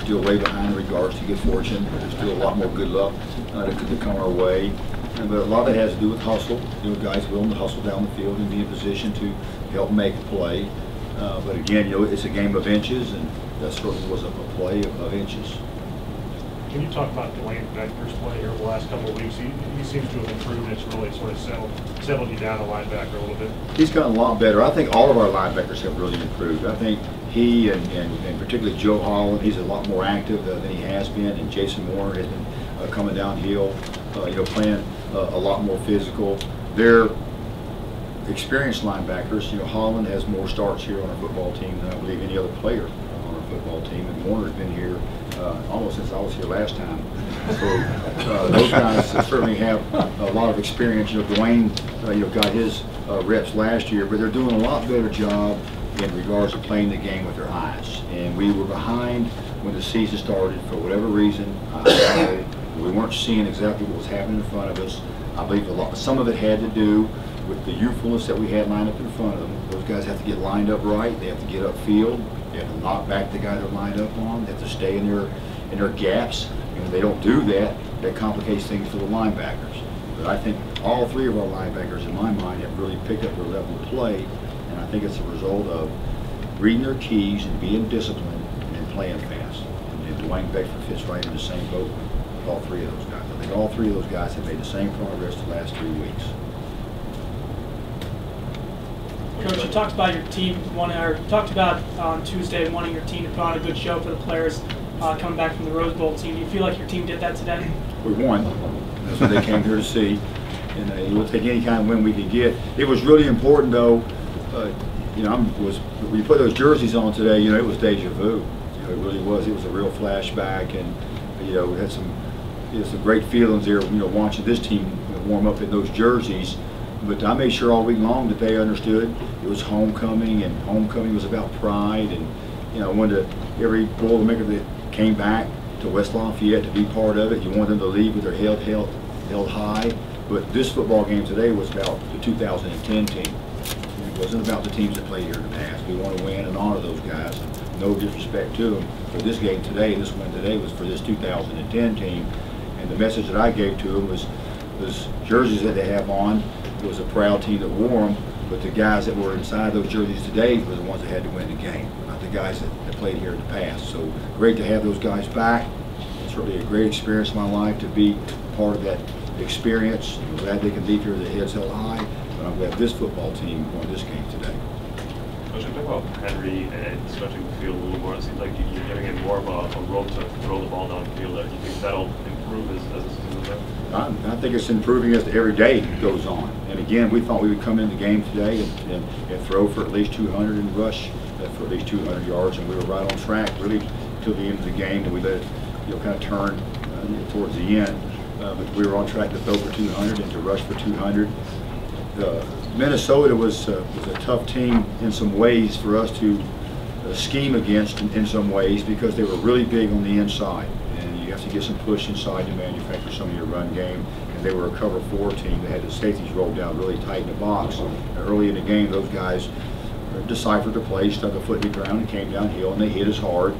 still way behind in regards to good fortune. There's still a lot more good luck to come our way. But a lot of it has to do with hustle. Guys willing to hustle down the field and be in position to help make a play. But again, it's a game of inches, and that certainly was a play of inches. Can you talk about Dwayne Becker's play here over the last couple of weeks? He seems to have improved. It's really sort of settled you down a linebacker a little bit. He's gotten a lot better. I think all of our linebackers have really improved. I think he and particularly Joe Holland, he's a lot more active than he has been, and Jason Warner has been coming downhill, playing a lot more physical. They're experienced linebackers. Holland has more starts here on our football team than I believe any other player on our football team, and Warner's been here almost since I was here last time. So those guys certainly have a lot of experience. Dwayne, got his reps last year, but they're doing a lot better job in regards to playing the game with their eyes. And we were behind when the season started for whatever reason. We weren't seeing exactly what was happening in front of us. I believe some of it had to do with the youthfulness that we had lined up in front of them. Those guys have to get lined up right. They have to get upfield. They have to knock back the guy they're lined up on. They have to stay in their gaps. If they don't do that, that complicates things for the linebackers. But I think all three of our linebackers, in my mind, have really picked up their level of play, and I think it's a result of reading their keys and being disciplined and playing fast. And Dwayne Beckford fits right in the same boat with all three of those guys. I think all three of those guys have made the same progress the last 3 weeks. Coach, you talked about your team talked about on Tuesday wanting your team to put on a good show for the players coming back from the Rose Bowl team. Do you feel like your team did that today? We won. That's what they came here to see. And we'll take any kind of win we could get. It was really important, though. When you put those jerseys on today, it was deja vu. It really was. It was a real flashback, and we had some great feelings there. Watching this team warm up in those jerseys. But I made sure all week long that they understood it was homecoming, and homecoming was about pride. And I wanted every Boilermaker that came back to West Lafayette to be part of it. You wanted them to leave with their head held high. But this football game today was about the 2010 team. It wasn't about the teams that played here in the past. We want to win and honor those guys. No disrespect to them. But this game today, this win today, was for this 2010 team. And the message that I gave to them was those jerseys that they have on. It was a proud team that wore them, but the guys that were inside those jerseys today were the ones that had to win the game, not the guys that played here in the past. So great to have those guys back. It's really a great experience in my life to be part of that experience. I'm glad they can leave here with their heads held high, but I'm glad this football team won this game today. Coach, talk about Henry and stretching the field a little more. It seems like you're giving him more of a rope to throw the ball down the field. Do you think that'll improve as the season goes on? I think it's improving as every day goes on. And again, we thought we would come in the game today and throw for at least 200 and rush for at least 200 yards, and we were right on track really till the end of the game, and we let it kind of turn towards the end. But we were on track to throw for 200 and to rush for 200. Minnesota was a tough team in some ways for us to scheme against in some ways, because they were really big on the inside. You have to get some push inside to manufacture some of your run game. And they were a cover 4 team. They had the safeties rolled down really tight in the box. Early in the game, those guys deciphered the play, stuck a foot in the ground, and came downhill, and they hit us hard.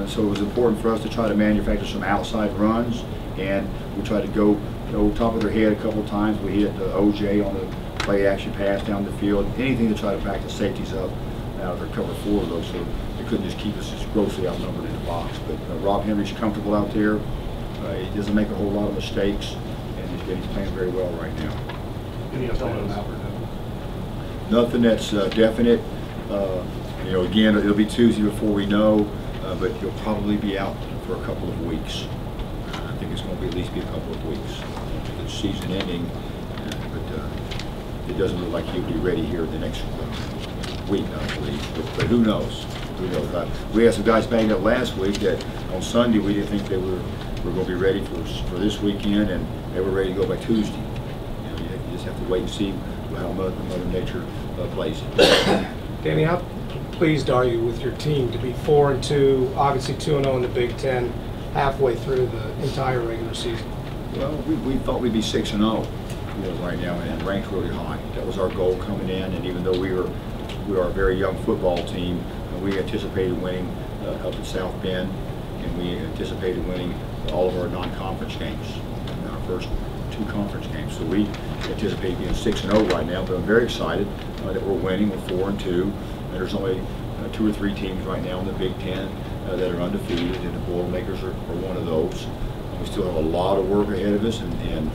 So it was important for us to try to manufacture some outside runs, and we tried to go top of their head a couple of times. We hit OJ on the play action pass down the field, anything to try to back the safeties up out of their cover 4 of those. So they couldn't just keep us just grossly outnumbered in the box. But Rob Henry's comfortable out there. He doesn't make a whole lot of mistakes, and he's playing very well right now. Any update on Albert? Nothing that's definite. Again, it'll be Tuesday before we know, but he'll probably be out for a couple of weeks. I think it's going to at least be a couple of weeks. It's season ending, but it doesn't look like he'll be ready here the next week, I believe. But who knows? Who knows? We had some guys banged up last week that on Sunday we didn't think they were going to be ready for this weekend, and they were ready to go by Tuesday. You just have to wait and see how Mother Nature plays it. Danny, how pleased are you with your team to be 4-2, obviously 2-0 in the Big Ten, halfway through the entire regular season? Well, we thought we'd be 6-0 right now and ranked really high. That was our goal coming in, and even though we are a very young football team, we anticipated winning up at South Bend, and we anticipated winning all of our non-conference games, in our first 2 conference games. So we anticipate being 6-0 right now, but I'm very excited that we're winning. We're 4-2. And there's only 2 or 3 teams right now in the Big Ten that are undefeated, and the Boilermakers are one of those. We still have a lot of work ahead of us, and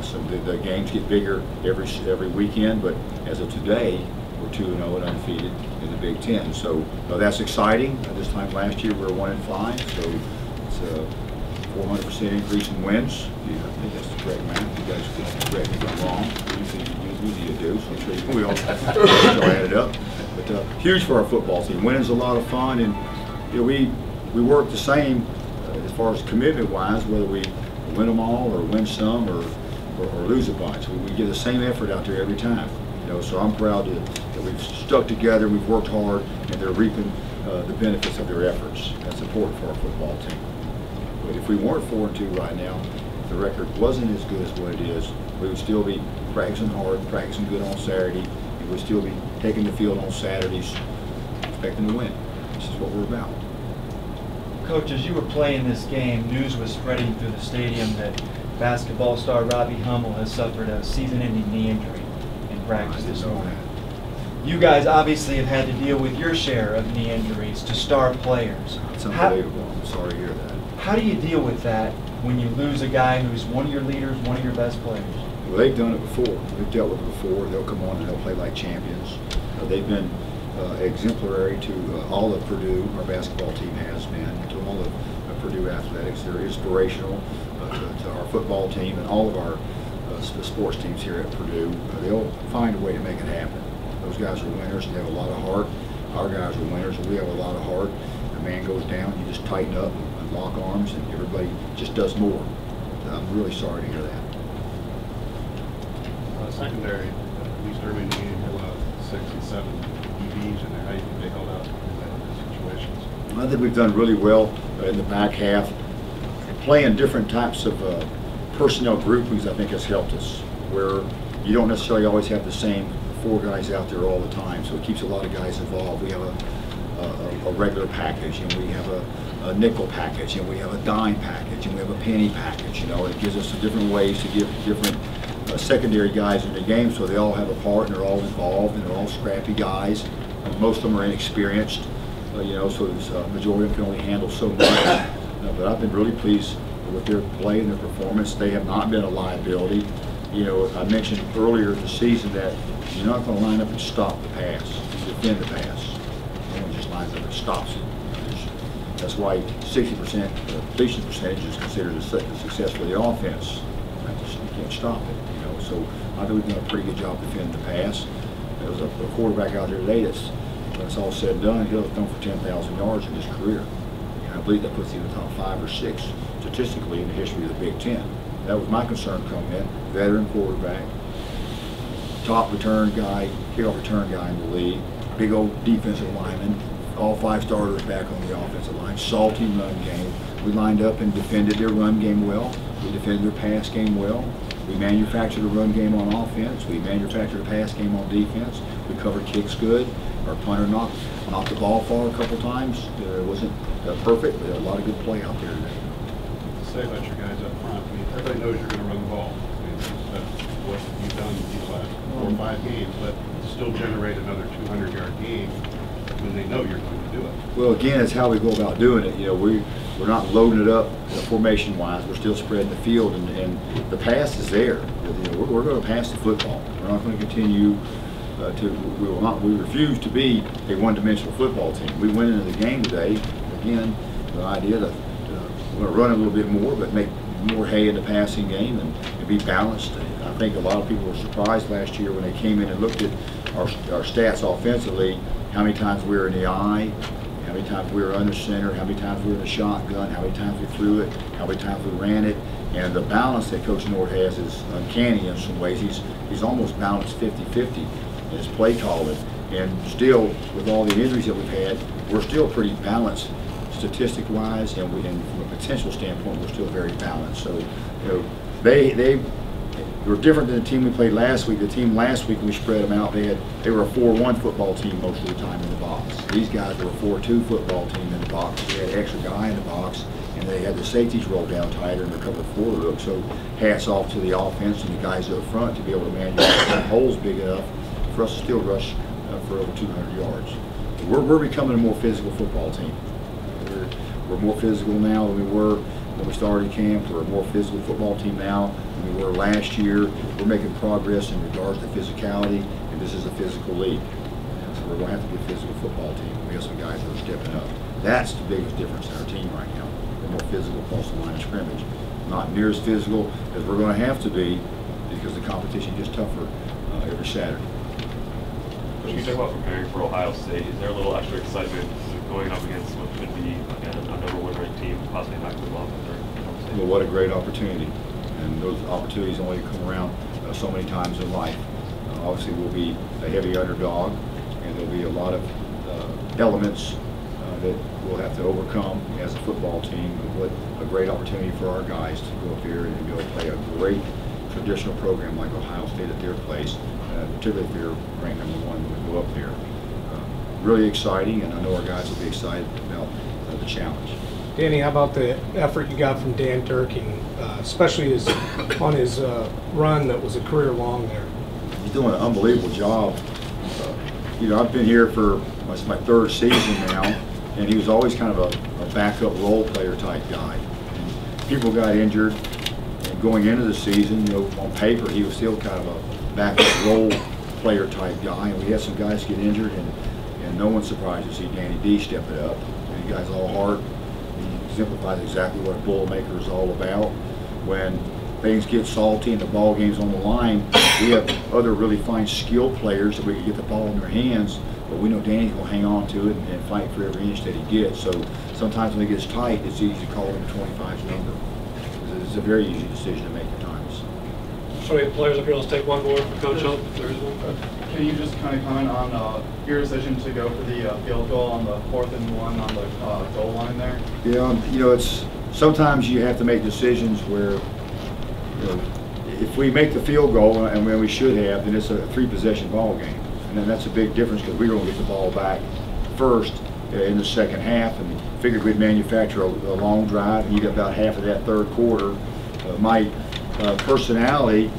so the games get bigger every weekend, but as of today, we're 2-0 and undefeated in the Big Ten. So that's exciting. This time last year, we were 1-5, so it's a 400% increase in wins. Yeah, I think that's the correct math. You guys can correct me if I'm wrong. Usually you do, so I'm sure we all add it up. But huge for our football team. Winning's a lot of fun, and we work the same as far as commitment-wise, whether we win them all or win some or lose a bunch. We give the same effort out there every time. So I'm proud that we've stuck together, we've worked hard, and they're reaping the benefits of their efforts. That's important for our football team. But if we weren't 4-2 right now, if the record wasn't as good as what it is, we would still be practicing hard, practicing good on Saturday, and we'd still be taking the field on Saturdays, expecting to win. This is what we're about. Coach, as you were playing this game, news was spreading through the stadium that basketball star Robbie Hummel has suffered a season-ending knee injury in practice this morning. You guys obviously have had to deal with your share of knee injuries to star players. It's unbelievable. I'm sorry to hear that. How do you deal with that when you lose a guy who's one of your leaders, one of your best players? Well, they've done it before. They've dealt with it before. They'll come on and they'll play like champions. They've been exemplary to all of Purdue. Our basketball team has been to all of Purdue athletics. They're inspirational to our football team and all of our sports teams here at Purdue. They'll find a way to make it happen. Those guys are winners and they have a lot of heart. Our guys are winners and we have a lot of heart. A man goes down, you just tighten up and lock arms, and everybody just does more. I'm really sorry to hear that. Secondary, at least early in the game, had a lot of 6 and 7 EBs in there. How do you think they held out in those situations? I think we've done really well in the back half. Playing different types of personnel groupings, I think, has helped us, where you don't necessarily always have the same 4 guys out there all the time, so it keeps a lot of guys involved. We have a regular package, and we have a nickel package, and we have a dime package, and we have a penny package. It gives us different ways to give different secondary guys in the game, so they all have a part and they're all involved and they're all scrappy guys. Most of them are inexperienced, so the majority of them can only handle so much. But I've been really pleased with their play and their performance. They have not been a liability. I mentioned earlier in the season that you're not going to line up and stop the pass, defend the pass. No one just lines up and stops it. That's why 60% completion percentage is considered a success for the offense. You can't stop it. So I think we've done a pretty good job defending the pass. There was a quarterback out there today that's, when it's all said and done, he'll have thrown for 10,000 yards in his career. And I believe that puts him in the top 5 or 6 statistically in the history of the Big Ten. That was my concern coming in. Veteran quarterback, top return guy, kickoff return guy in the league, big old defensive lineman, all 5 starters back on the offensive line, salty run game. We lined up and defended their run game well. We defended their pass game well. We manufactured a run game on offense. We manufactured a pass game on defense. We covered kicks good. Our punter knocked the ball far a couple times. It wasn't perfect, but a lot of good play out there today. Say about your guys up front. Everybody knows you're going to run the ball. That's what you've done these last 4 or 5 games, but still generate another 200-yard game when they know you're going to do it. Well, again, it's how we go about doing it. We're not loading it up formation-wise. We're still spreading the field, and the pass is there. We're going to pass the football. We're not going to continue we refuse to be a one-dimensional football team. We went into the game today, again, the idea that we're going to run a little bit more, but make more hay in the passing game and be balanced. I think a lot of people were surprised last year when they came in and looked at our stats offensively, how many times we were in the eye, how many times we were under center, how many times we were in the shotgun, how many times we threw it, how many times we ran it. And the balance that Coach Nord has is uncanny in some ways. He's almost balanced 50-50 in his play calling. And still, with all the injuries that we've had, we're still pretty balanced statistic-wise, and from a potential standpoint, we're still very balanced. So, they They were different than the team we played last week. The team last week, we spread them out. They were a 4-1 football team most of the time in the box. These guys were a 4-2 football team in the box. They had an extra guy in the box, and they had the safeties rolled down tighter and recover 4 looks. So hats off to the offense and the guys up front to be able to manufacture holes big enough for us to still rush for over 200 yards. We're becoming a more physical football team. We're more physical now than we were when we started camp. We're a more physical football team now than we were last year. We're making progress in regards to physicality, and this is a physical league. And so we're going to have to be a physical football team. We have some guys that are stepping up. That's the biggest difference in our team right now. We're more physical across the line of scrimmage. Not near as physical as we're going to have to be because the competition gets tougher every Saturday. Coach, you talk about preparing for Ohio State. Is there a little extra excitement going up against what could be, again, a number 1 ranked team, possibly knocking them off if they're in Ohio State? Well, what a great opportunity. And those opportunities only come around so many times in life. Obviously, we'll be a heavy underdog, and there'll be a lot of elements that we'll have to overcome as a football team. But what a great opportunity for our guys to go up there and be able to play a great traditional program like Ohio State at their place, particularly if they're ranked #1 when we go up there. Really exciting, and I know our guys will be excited about the challenge. Danny, how about the effort you got from Dan Durkin, especially on his run that was a career long there? He's doing an unbelievable job. You know, I've been here for my 3rd season now, and he was always kind of a backup role player type guy. And people got injured, and going into the season, you know, on paper he was still kind of a backup role player type guy, and we had some guys get injured, and no one's surprised to see Danny D step it up. And he got all heart. He exemplifies exactly what a Boilermaker is all about. When things get salty and the ball game's on the line, we have other really fine skill players that we can get the ball in their hands, but we know Danny's going to hang on to it and fight for every inch that he gets. So sometimes when it gets tight, it's easy to call him 25's number. It's a very easy decision to make at times. So we have players up here. Let's take one more for Coach Hope, if there is one. Can you just kind of comment on your decision to go for the field goal on the 4th and 1 on the goal line there? Yeah, you know, it's sometimes you have to make decisions where, you know, if we make the field goal, and when we should have, then it's a 3-possession ball game. And then that's a big difference because we're going to get the ball back first in the second half, and figured we'd manufacture a long drive, and you got about half of that 3rd quarter. My personality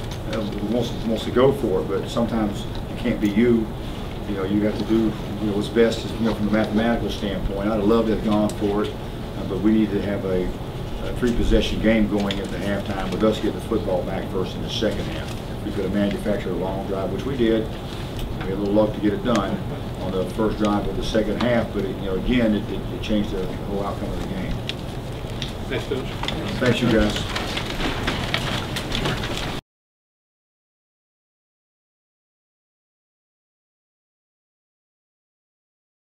wants to go for it, but sometimes it can't be you. You know, you have to do what's best, from a mathematical standpoint. I'd love to have gone for it, but we need to have a 3-possession game going at the halftime with us getting the football back first in the second half. If we could have manufactured a long drive, which we did, we had a little luck to get it done on the first drive of the second half, but again, it changed the whole outcome of the game. Thanks, Coach. Thanks, you guys.